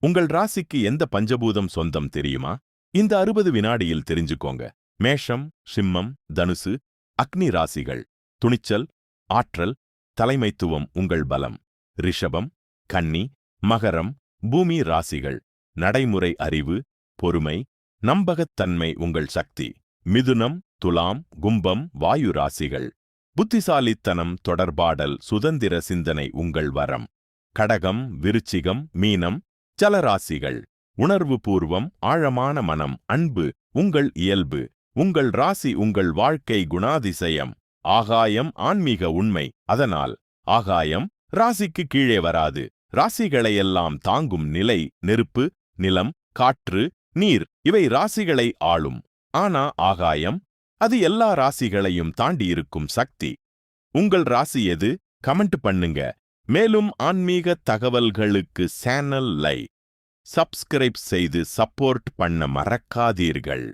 உங்கள் ராசிக்கு எந்த பஞ்சபூதம் சொந்தம் தெரியுமா? இந்த 60 வினாடியில் தெரிஞ்சுக்கோங்க. மேஷம், சிம்மம், தனுசு, அக்னி ராசிகள். துணிச்சல், ஆற்றல், தலைமைத்துவம் உங்கள் பலம். ரிஷபம், கன்னி, மகரம், பூமி ராசிகள். நடைமுறை அறிவு, பொறுமை, நம்பகத்தன்மை உங்கள் சக்தி. மிதுனம், துலாம், கும்பம், வாயு ராசிகள். புத்திசாலித்தனம், தொடர்பாடல், சுதந்திர சிந்தனை உங்கள் வரம். கடகம், விருச்சிகம், மீனம், ஜலராசிகள். உணர்வுபூர்வம், ஆழமான மனம், அன்பு உங்கள் இயல்பு. உங்கள் ராசி உங்கள் வாழ்க்கை குணாதிசயம். ஆகாயம் ஆன்மீக உண்மை. அதனால் ஆகாயம் ராசிக்கு கீழே வராது. ராசிகளையெல்லாம் தாங்கும் நிலை. நெருப்பு, நிலம், காற்று, நீர் இவை ராசிகளை ஆளும். ஆனா ஆகாயம் அது எல்லா ராசிகளையும் தாண்டி இருக்கும் சக்தி. உங்கள் ராசி எது? கமெண்ட் பண்ணுங்க. மேலும் ஆன்மீக தகவல்களுக்கு சேனலை சப்ஸ்கிரைப் செய்து சப்போர்ட் பண்ண மறக்காதீர்கள்.